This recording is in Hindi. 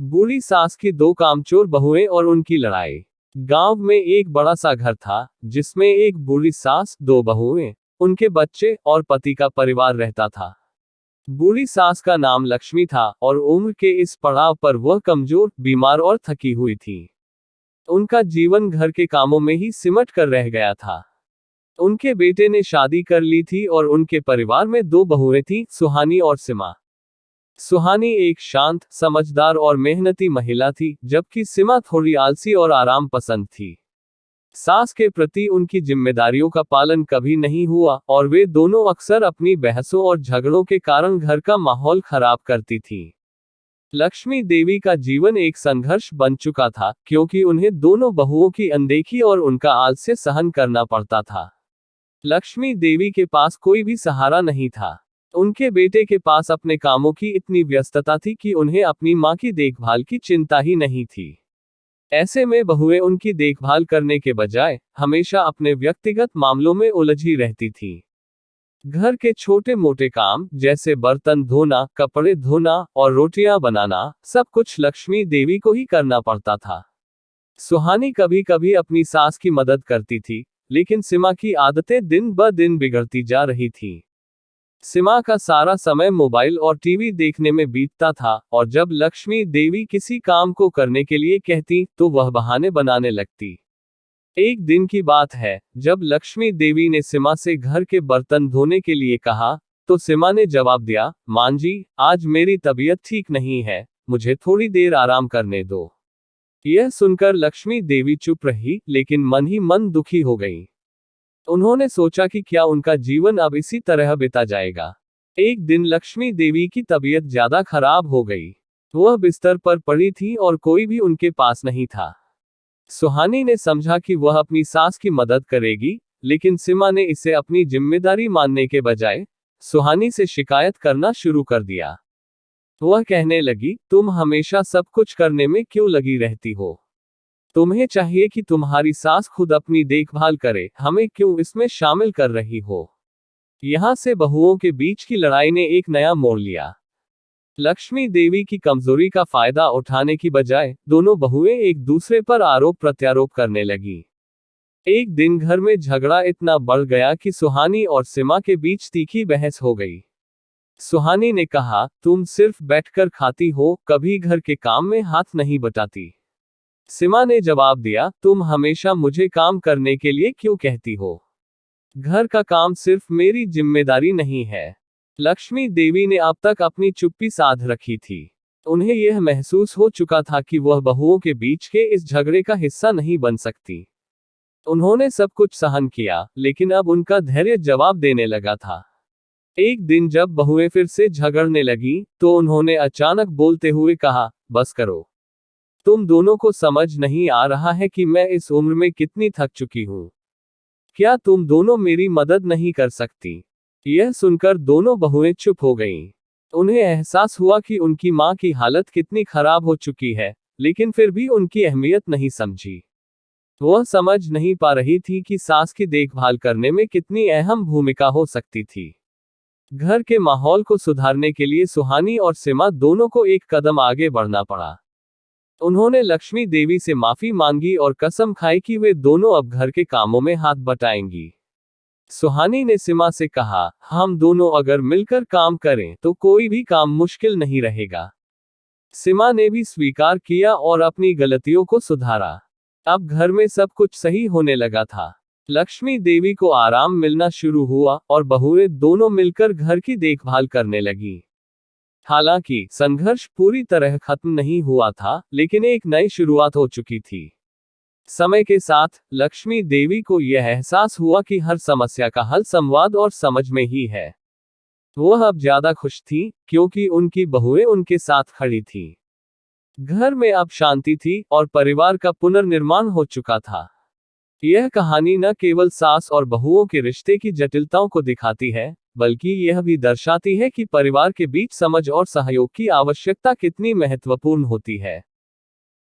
बूढ़ी सास की दो कामचोर बहुएं और उनकी लड़ाई। गांव में एक बड़ा सा घर था, जिसमें एक बूढ़ी सास, दो बहुएं, उनके बच्चे और पति का परिवार रहता था। बूढ़ी सास का नाम लक्ष्मी था और उम्र के इस पड़ाव पर वह कमजोर, बीमार और थकी हुई थी। उनका जीवन घर के कामों में ही सिमट कर रह गया था। उनके बेटे ने शादी कर ली थी और उनके परिवार में दो बहुएं थीं, सुहानी और सीमा। सुहानी एक शांत, समझदार और मेहनती महिला थी, जबकि सीमा थोड़ी आलसी और आराम पसंद थी। सास के प्रति उनकी जिम्मेदारियों का पालन कभी नहीं हुआ और वे दोनों अक्सर अपनी बहसों और झगड़ों के कारण घर का माहौल खराब करती थीं। लक्ष्मी देवी का जीवन एक संघर्ष बन चुका था, क्योंकि उन्हें दोनों बहुओं की अनदेखी और उनका आलस्य सहन करना पड़ता था। लक्ष्मी देवी के पास कोई भी सहारा नहीं था। उनके बेटे के पास अपने कामों की इतनी व्यस्तता थी कि उन्हें अपनी मां की देखभाल की चिंता ही नहीं थी। ऐसे में बहुएं उनकी देखभाल करने के बजाय हमेशा अपने व्यक्तिगत मामलों में उलझी रहती थीं। घर के छोटे मोटे काम जैसे बर्तन धोना, कपड़े धोना और रोटियां बनाना, सब कुछ लक्ष्मी देवी को ही करना पड़ता था। सुहानी कभी कभी अपनी सास की मदद करती थी, लेकिन सीमा की आदतें दिन ब दिन बिगड़ती जा रही थीं। सीमा का सारा समय मोबाइल और टीवी देखने में बीतता था, और जब लक्ष्मी देवी किसी काम को करने के लिए कहती, तो वह बहाने बनाने लगती। एक दिन की बात है, जब लक्ष्मी देवी ने सीमा से घर के बर्तन धोने के लिए कहा, तो सीमा ने जवाब दिया, मां जी, आज मेरी तबीयत ठीक नहीं है, मुझे थोड़ी देर आराम करने दो। यह सुनकर लक्ष्मी देवी चुप रही, लेकिन मन ही मन दुखी हो गई। उन्होंने सोचा कि क्या उनका जीवन अब इसी तरह बिता जाएगा। एक दिन लक्ष्मी देवी की तबीयत ज्यादा खराब हो गई। वह बिस्तर पर पड़ी थी और कोई भी उनके पास नहीं था। सुहानी ने समझा कि वह अपनी सास की मदद करेगी, लेकिन सीमा ने इसे अपनी जिम्मेदारी मानने के बजाय सुहानी से शिकायत करना शुरू कर दिया। वह कहने लगी, तुम हमेशा सब कुछ करने में क्यों लगी रहती हो? तुम्हें चाहिए कि तुम्हारी सास खुद अपनी देखभाल करे, हमें क्यों इसमें शामिल कर रही हो? यहां से बहुओं के बीच की लड़ाई ने एक नया मोड़ लिया। लक्ष्मी देवी की कमजोरी का फायदा उठाने की बजाय दोनों बहुएं एक दूसरे पर आरोप प्रत्यारोप करने लगी। एक दिन घर में झगड़ा इतना बढ़ गया कि सुहानी और सीमा के बीच तीखी बहस हो गई। सुहानी ने कहा, तुम सिर्फ बैठकर खाती हो, कभी घर के काम में हाथ नहीं बटाती। सीमा ने जवाब दिया, तुम हमेशा मुझे काम करने के लिए क्यों कहती हो? घर का काम सिर्फ मेरी जिम्मेदारी नहीं है। लक्ष्मी देवी ने अब तक अपनी चुप्पी साध रखी थी। उन्हें यह महसूस हो चुका था कि वह बहुओं के बीच के इस झगड़े का हिस्सा नहीं बन सकती। उन्होंने सब कुछ सहन किया, लेकिन अब उनका धैर्य जवाब देने लगा था। एक दिन जब बहुएं फिर से झगड़ने लगी, तो उन्होंने अचानक बोलते हुए कहा, बस करो। तुम दोनों को समझ नहीं आ रहा है कि मैं इस उम्र में कितनी थक चुकी हूं। क्या तुम दोनों मेरी मदद नहीं कर सकती? यह सुनकर दोनों बहुएं चुप हो गईं। उन्हें एहसास हुआ कि उनकी मां की हालत कितनी खराब हो चुकी है, लेकिन फिर भी उनकी अहमियत नहीं समझी। वह समझ नहीं पा रही थी कि सास की देखभाल करने में कितनी अहम भूमिका हो सकती थी। घर के माहौल को सुधारने के लिए सुहानी और सीमा दोनों को एक कदम आगे बढ़ना पड़ा। उन्होंने लक्ष्मी देवी से माफी मांगी और कसम खाई कि वे दोनों अब घर के कामों में हाथ बटाएंगी। सुहानी ने सीमा से कहा, हम दोनों अगर मिलकर काम करें तो कोई भी काम मुश्किल नहीं रहेगा। सीमा ने भी स्वीकार किया और अपनी गलतियों को सुधारा। अब घर में सब कुछ सही होने लगा था। लक्ष्मी देवी को आराम मिलना शुरू हुआ और बहुएं दोनों मिलकर घर की देखभाल करने लगी। हालांकि संघर्ष पूरी तरह खत्म नहीं हुआ था, लेकिन एक नई शुरुआत हो चुकी थी। समय के साथ लक्ष्मी देवी को यह एहसास हुआ कि हर समस्या का हल संवाद और समझ में ही है। वह अब ज्यादा खुश थी, क्योंकि उनकी बहुएं उनके साथ खड़ी थीं। घर में अब शांति थी और परिवार का पुनर्निर्माण हो चुका था। यह कहानी न केवल सास और बहुओं के रिश्ते की जटिलताओं को दिखाती है, बल्कि यह भी दर्शाती है कि परिवार के बीच समझ और सहयोग की आवश्यकता कितनी महत्वपूर्ण होती है।